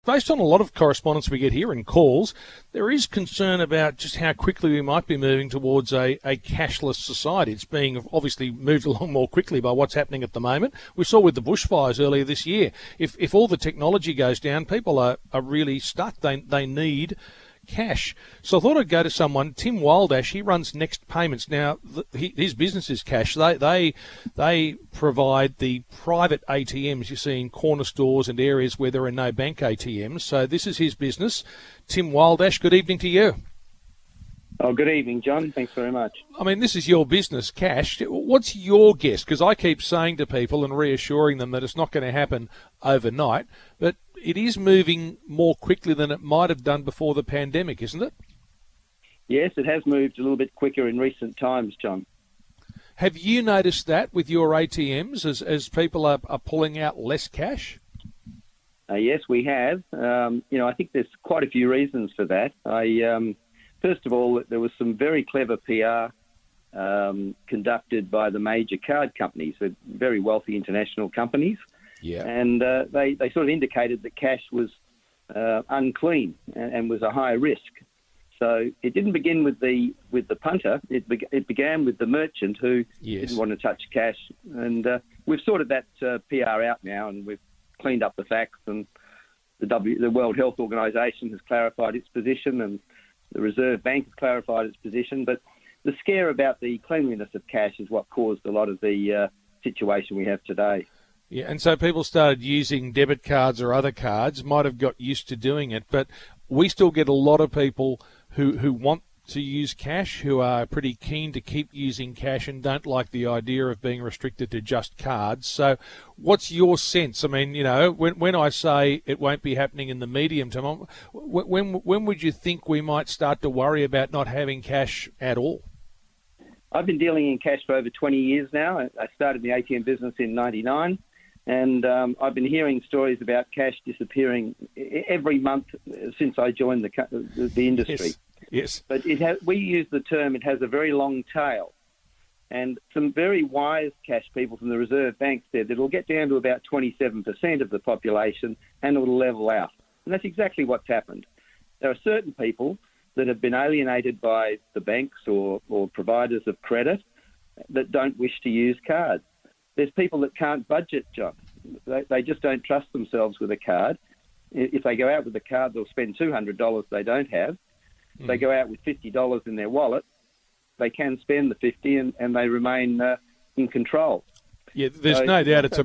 based on a lot of correspondence we get here and calls, there is concern about just how quickly we might be moving towards a cashless society. It's being obviously moved along more quickly by what's happening at the moment. We saw with the bushfires earlier this year. If all the technology goes down, people are really stuck. They need cash. So I thought I'd go to someone, Tim Wildash. He runs Next Payments. Now, his business is cash. They provide the private ATMs you see in corner stores and areas where there are no bank ATMs. So this is his business. Tim Wildash, good evening to you. Oh, good evening, John. Thanks very much. I mean, this is your business, cash. What's your guess? Because I keep saying to people and reassuring them that it's not going to happen overnight, but it is moving more quickly than it might have done before the pandemic, isn't it? Yes, it has moved a little bit quicker in recent times, John. Have you noticed that with your ATMs as people are pulling out less cash? Yes, we have. I think there's quite a few reasons for that. First of all, there was some very clever PR conducted by the major card companies, very wealthy international companies. Yeah. And they sort of indicated that cash was unclean and was a high risk. So it didn't begin with the punter. It began with the merchant who didn't want to touch cash. And we've sorted that PR out now, and we've cleaned up the facts. And the World Health Organization has clarified its position, and the Reserve Bank has clarified its position. But the scare about the cleanliness of cash is what caused a lot of the situation we have today. Yeah, and so people started using debit cards or other cards, might have got used to doing it, but we still get a lot of people who want to use cash, who are pretty keen to keep using cash and don't like the idea of being restricted to just cards. So what's your sense? I mean, when I say it won't be happening in the medium term, when would you think we might start to worry about not having cash at all? I've been dealing in cash for over 20 years now. I started the ATM business in 99. And I've been hearing stories about cash disappearing every month since I joined the industry. Yes. But we use the term, it has a very long tail. And some very wise cash people from the Reserve Bank said that it'll get down to about 27% of the population and it'll level out. And that's exactly what's happened. There are certain people that have been alienated by the banks or providers of credit that don't wish to use cards. There's people that can't budget, John. They just don't trust themselves with a card. If they go out with a card, they'll spend $200 they don't have. If they go out with $50 in their wallet, they can spend the $50 and they remain in control. Yeah, there's no doubt it's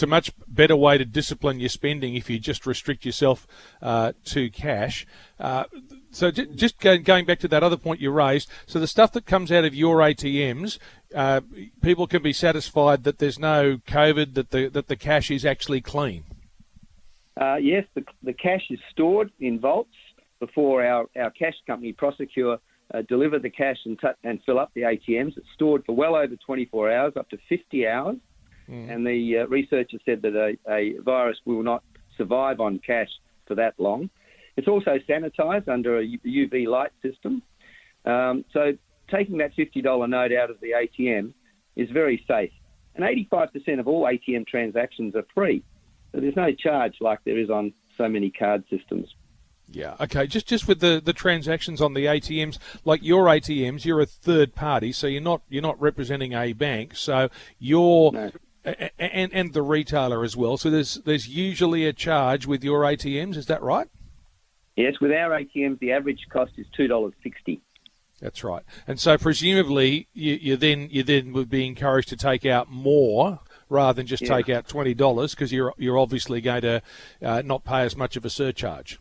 a much better way to discipline your spending if you just restrict yourself to cash. So just going back to that other point you raised, so the stuff that comes out of your ATMs, people can be satisfied that there's no COVID, that the cash is actually clean. Yes, the cash is stored in vaults before our cash company, Prosecure, deliver the cash and fill up the ATMs. It's stored for well over 24 hours, up to 50 hours. And the researchers said that a virus will not survive on cash for that long. It's also sanitized under a UV light system. So taking that $50 note out of the ATM is very safe. And 85% of all ATM transactions are free. So there's no charge like there is on so many card systems. Yeah, okay. Just with the transactions on the ATMs, like your ATMs, you're a third party, so you're not representing a bank. So you're and the retailer as well. So there's usually a charge with your ATMs. Is that right? Yes, with our ATMs, the average cost is $2.60. That's right. And so presumably you then would be encouraged to take out more rather than just take out $20 because you're obviously going to not pay as much of a surcharge.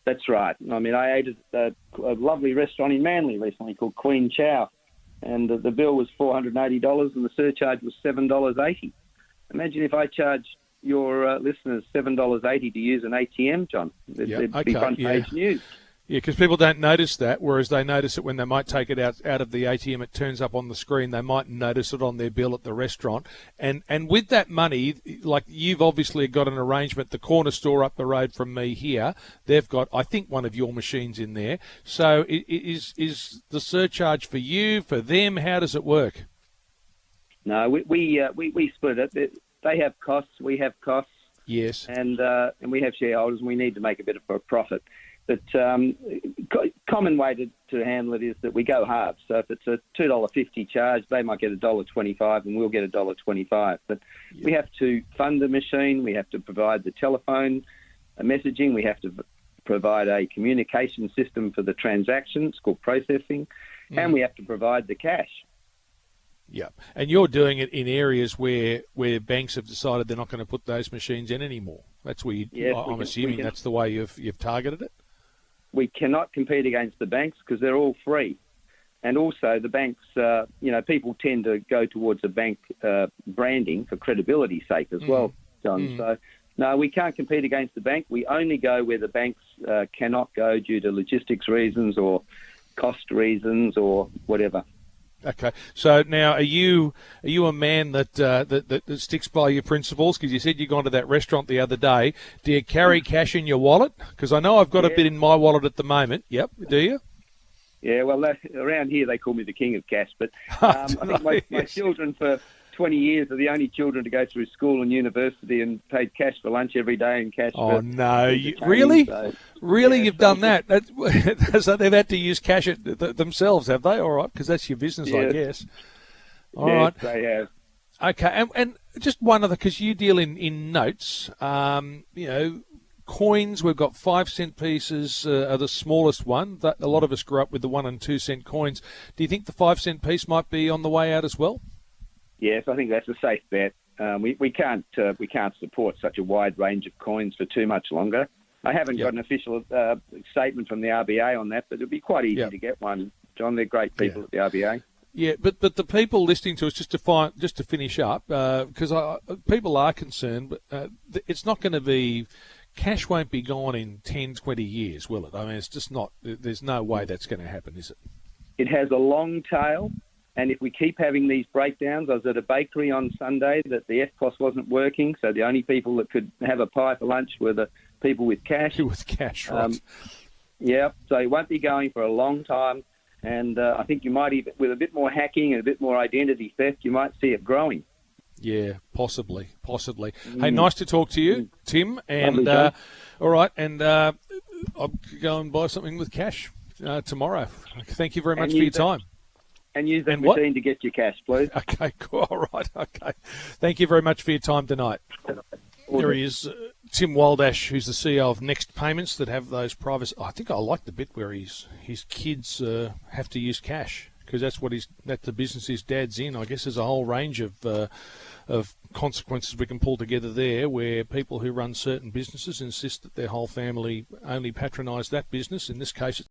That's right. I mean, I ate at a lovely restaurant in Manly recently called Queen Chow, and the bill was $480 and the surcharge was $7.80. Imagine if I charged your listeners $7.80 to use an ATM, John. It'd be front-page news. Yeah, because people don't notice that, whereas they notice it when they might take it out of the ATM. It turns up on the screen. They might notice it on their bill at the restaurant. And with that money, like you've obviously got an arrangement, the corner store up the road from me here, they've got, I think, one of your machines in there. So is the surcharge for you, for them? How does it work? No, we split it. They have costs, we have costs. Yes. And we have shareholders, and we need to make a bit of a profit. But common way to handle it is that we go halves. So if it's a $2.50 charge, they might get $1.25 and we'll get $1.25. But we have to fund the machine, we have to provide the telephone messaging, we have to provide a communication system for the transaction, it's called processing, and we have to provide the cash. Yeah, and you're doing it in areas where banks have decided they're not going to put those machines in anymore. That's where I'm assuming that's the way you've targeted it. We cannot compete against the banks because they're all free. And also the banks, people tend to go towards a bank branding for credibility's sake as well, John. So, no, we can't compete against the bank. We only go where the banks cannot go due to logistics reasons or cost reasons or whatever. Okay, so now are you a man that sticks by your principles? Because you said you gone to that restaurant the other day. Do you carry cash in your wallet? Because I know I've got a bit in my wallet at the moment. Yep, do you? Yeah, well, around here they call me the king of cash. But I think my children for 20 years are the only children to go through school and university and paid cash for lunch every day and cash. Oh no! Really? So, really, you've done that? So they've had to use cash themselves, have they? All right, because that's your business, I guess. All right, they have. Okay, and just one other, because you deal in notes. Coins. We've got 5-cent pieces are the smallest one. A lot of us grew up with the 1 and 2 cent coins. Do you think the 5-cent piece might be on the way out as well? Yes, I think that's a safe bet. We can't support such a wide range of coins for too much longer. I haven't got an official statement from the RBA on that, but it'd be quite easy to get one, John. They're great people at the RBA. Yeah, but the people listening to us, just to finish up, because people are concerned, but it's not going to be. Cash won't be gone in 10, 20 years, will it? I mean, it's just not. There's no way that's going to happen, is it? It has a long tail. And if we keep having these breakdowns, I was at a bakery on Sunday that the FPOS wasn't working, so the only people that could have a pie for lunch were the people with cash. With cash, right. So it won't be going for a long time, and I think you might even, with a bit more hacking and a bit more identity theft, you might see it growing. Yeah, possibly. Hey, nice to talk to you, Tim, and Lovely, all right, and I'll go and buy something with cash tomorrow. Thank you very much for your time. And use that machine to get your cash, please. Okay, cool. All right. Okay. Thank you very much for your time tonight. There he is, Tim Wildash, who's the CEO of Next Payments that have those private. I think I like the bit where his kids have to use cash because that's the business his dad's in. I guess there's a whole range of consequences we can pull together there, where people who run certain businesses insist that their whole family only patronise that business. In this case,